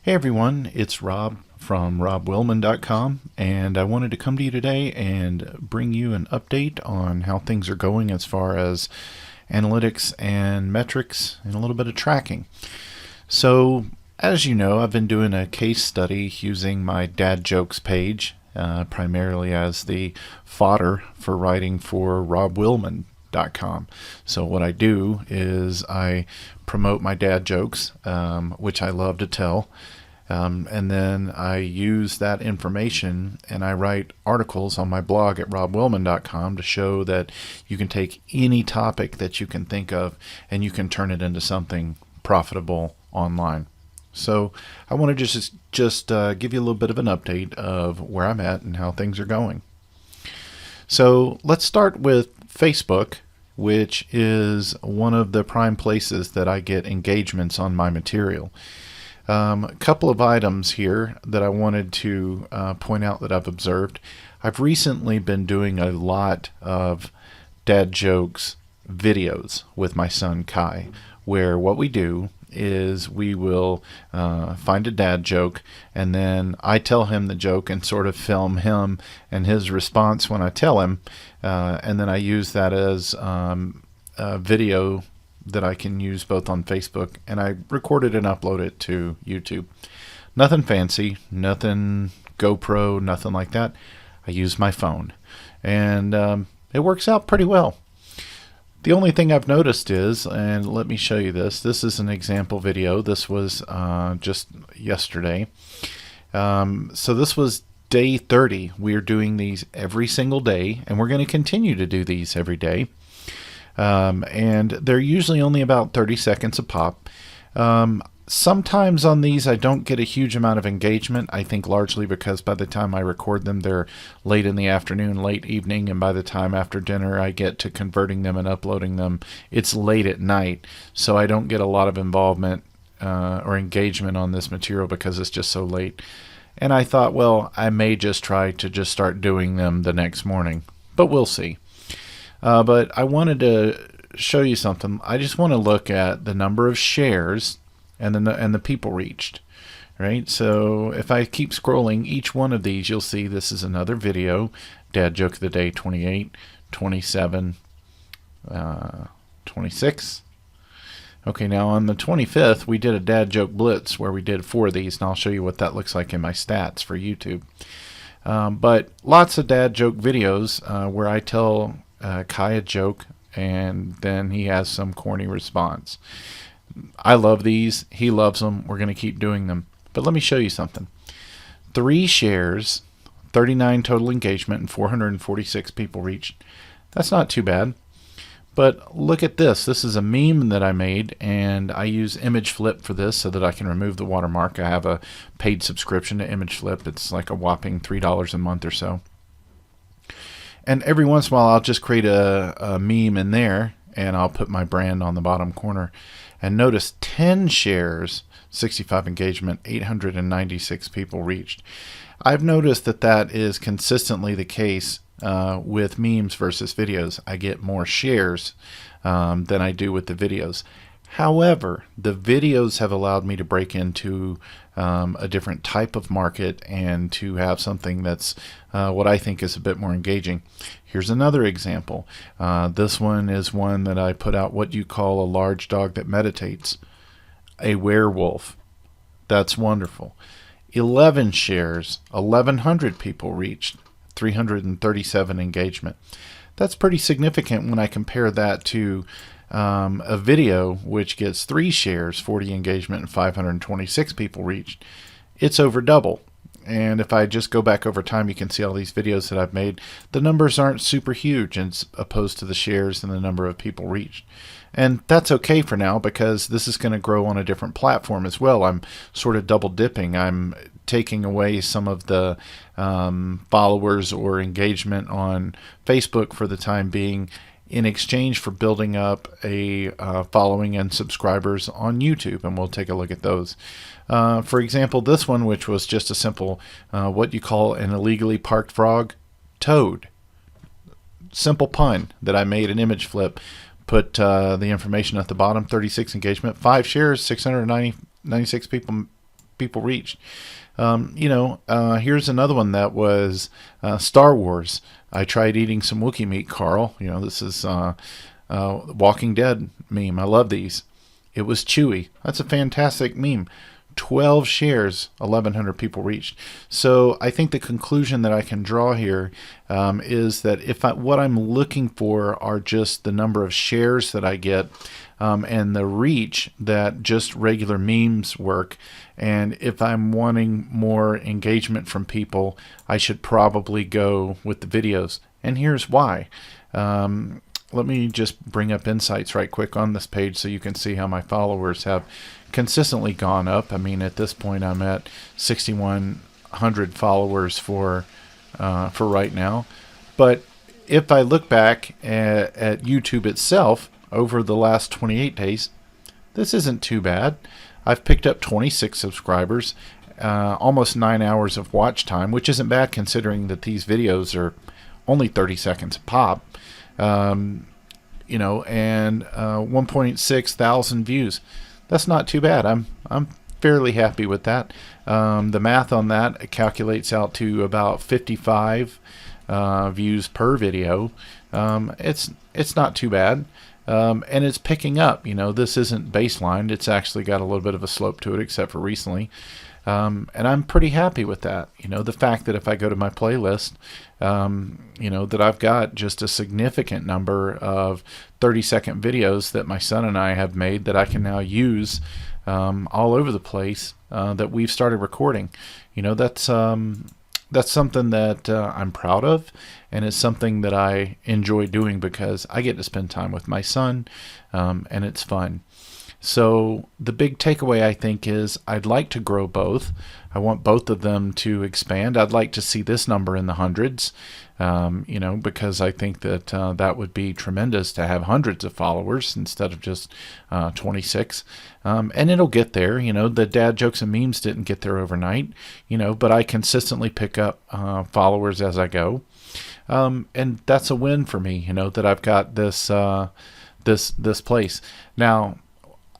Hey everyone, it's Rob from robwillman.com, and I wanted to come to you today and bring you an update on how things are going as far as analytics and metrics and a little bit of tracking. So, as you know, I've been doing a case study using my Dad Jokes page, primarily as the fodder for writing for robwillman.com. So what I do is I promote my dad jokes, which I love to tell, and then I use that information and I write articles on my blog at robwillman.com to show that you can take any topic that you can think of and you can turn it into something profitable online. So I want to just give you a little bit of an update of where I'm at and how things are going. So let's start with Facebook, which is one of the prime places that I get engagements on my material. A couple of items here that I wanted to point out that I've observed. I've recently been doing a lot of dad jokes videos with my son Kai, where what we do is we will find a dad joke, and then I tell him the joke and sort of film him and his response when I tell him, and then I use that as a video that I can use both on Facebook, and I record it and upload it to YouTube. Nothing fancy, nothing GoPro, nothing like that. I use my phone, and it works out pretty well. The only thing I've noticed is, and let me show you this. This is an example video. This was just yesterday. So this was day 30. We're doing these every single day, and we're going to continue to do these every day. And they're usually only about 30 seconds a pop. Sometimes on these I don't get a huge amount of engagement, I think largely because by the time I record them they're late in the afternoon, late evening, and by the time after dinner I get to converting them and uploading them, it's late at night, so I don't get a lot of involvement or engagement on this material because it's just so late. And I thought, well, I may just try to just start doing them the next morning, but we'll see. But I wanted to show you something. I just want to look at the number of shares and the people reached, right? So if I keep scrolling each one of these, you'll see this is another video. Dad joke of the day 28, 27, 26. Okay, now on the 25th we did a dad joke blitz where we did 4 of these, and I'll show you what that looks like in my stats for YouTube. But lots of dad joke videos where I tell Kai a joke and then he has some corny response. I love these. He loves them. We're going to keep doing them. But let me show you something. 3 shares, 39 total engagement, and 446 people reached. That's not too bad. But look at this. This is a meme that I made, and I use Image Flip for this so that I can remove the watermark. I have a paid subscription to Image Flip. It's like a whopping $3 a month or so. And every once in a while I'll just create a meme in there, and I'll put my brand on the bottom corner. And notice 10 shares, 65 engagement, 896 people reached. I've noticed that that is consistently the case with memes versus videos. I get more shares than I do with the videos. However, the videos have allowed me to break into a different type of market and to have something that's what I think is a bit more engaging. Here's another example. This one is one that I put out, what you call a large dog that meditates. A werewolf. That's wonderful. 11 shares, 1,100 people reached, 337 engagement. That's pretty significant when I compare that to a video which gets 3 shares, 40 engagement, and 526 people reached. It's over double. And if I just go back over time, you can see all these videos that I've made. The numbers aren't super huge as opposed to the shares and the number of people reached. And that's okay for now because this is going to grow on a different platform as well. I'm sort of double dipping. I'm taking away some of the followers or engagement on Facebook for the time being in exchange for building up a following and subscribers on YouTube, and we'll take a look at those. For example, this one, which was just a simple, what you call an illegally parked frog, Toad. Simple pun that I made an Image Flip. Put the information at the bottom, 36 engagement, 5 shares, 696 people reached. Here's another one that was Star Wars. I tried eating some Wookiee meat, Carl. This is Walking Dead meme. I love these. It was Chewy. That's a fantastic meme. 12 shares, 1,100 people reached. So I think the conclusion that I can draw here is that what I'm looking for are just the number of shares that I get and the reach that just regular memes work. And if I'm wanting more engagement from people, I should probably go with the videos. And here's why. Let me just bring up insights right quick on this page so you can see how my followers have consistently gone up. I mean, at this point, I'm at 6,100 followers for right now. But if I look back at YouTube itself over the last 28 days, this isn't too bad. I've picked up 26 subscribers, almost 9 hours of watch time, which isn't bad considering that these videos are only 30 seconds a pop. And 1.6 thousand views. That's not too bad. I'm fairly happy with that. The math on that calculates out to about 55 views per video. It's not too bad. And it's picking up. This isn't baseline. It's actually got a little bit of a slope to it, except for recently. And I'm pretty happy with that. The fact that if I go to my playlist, that I've got just a significant number of 30-second videos that my son and I have made that I can now use all over the place that we've started recording. That's something that I'm proud of, and it's something that I enjoy doing because I get to spend time with my son, and it's fun. So the big takeaway, I think, is I'd like to grow both. I want both of them to expand. I'd like to see this number in the hundreds, because I think that that would be tremendous to have hundreds of followers instead of just 26. And it'll get there. The dad jokes and memes didn't get there overnight, but I consistently pick up followers as I go. And that's a win for me, that I've got this place. Now,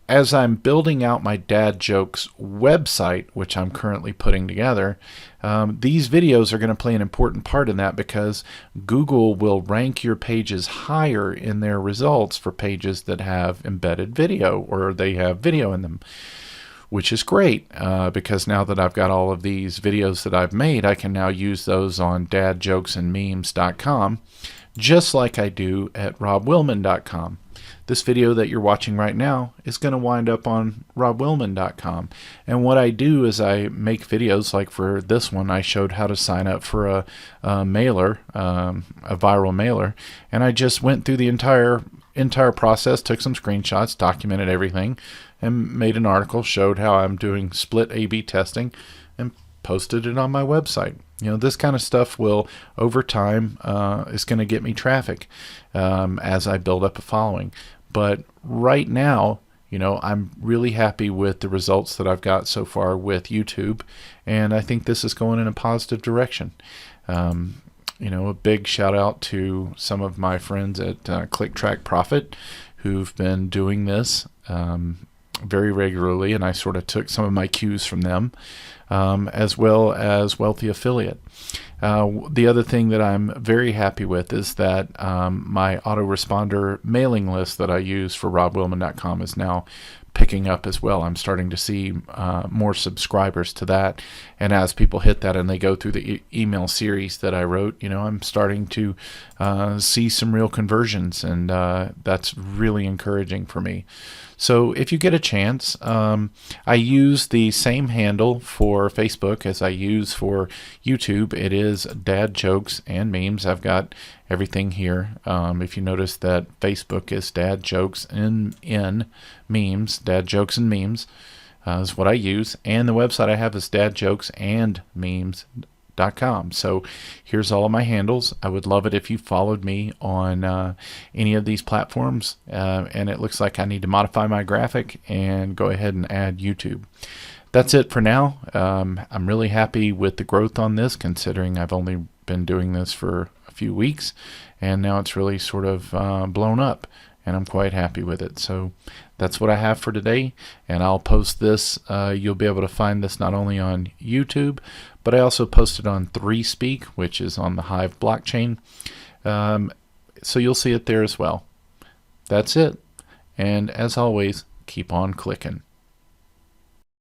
as I'm building out my Dad Jokes website, which I'm currently putting together, these videos are going to play an important part in that because Google will rank your pages higher in their results for pages that have embedded video or they have video in them, which is great because now that I've got all of these videos that I've made, I can now use those on dadjokesandmemes.com just like I do at robwillman.com. This video that you're watching right now is going to wind up on robwillman.com. And what I do is I make videos like for this one, I showed how to sign up for a mailer, a viral mailer. And I just went through the entire process, took some screenshots, documented everything, and made an article, showed how I'm doing split A/B testing, and posted it on my website. This kind of stuff will, over time, is going to get me traffic as I build up a following. But right now, I'm really happy with the results that I've got so far with YouTube, and I think this is going in a positive direction. A big shout out to some of my friends at Click Track Profit who've been doing this very regularly, and I sort of took some of my cues from them, as well as Wealthy Affiliate. The other thing that I'm very happy with is that my autoresponder mailing list that I use for robwillman.com is now picking up as well. I'm starting to see more subscribers to that, and as people hit that and they go through the email series that I wrote, I'm starting to see some real conversions, and that's really encouraging for me. So if you get a chance, I use the same handle for Facebook as I use for YouTube. It is Dad Jokes and Memes. I've got everything here. If you notice that Facebook is Dad Jokes in Memes, Dad Jokes and Memes is what I use. And the website I have is dadjokesandmemes.com. So here's all of my handles. I would love it if you followed me on any of these platforms. And it looks like I need to modify my graphic and go ahead and add YouTube. That's it for now. I'm really happy with the growth on this, considering I've only been doing this for a few weeks, and now it's really sort of blown up. and I'm quite happy with it. So that's what I have for today, and I'll post this. You'll be able to find this not only on YouTube, but I also posted on 3Speak, which is on the Hive blockchain. So you'll see it there as well. That's it. And as always, keep on clicking.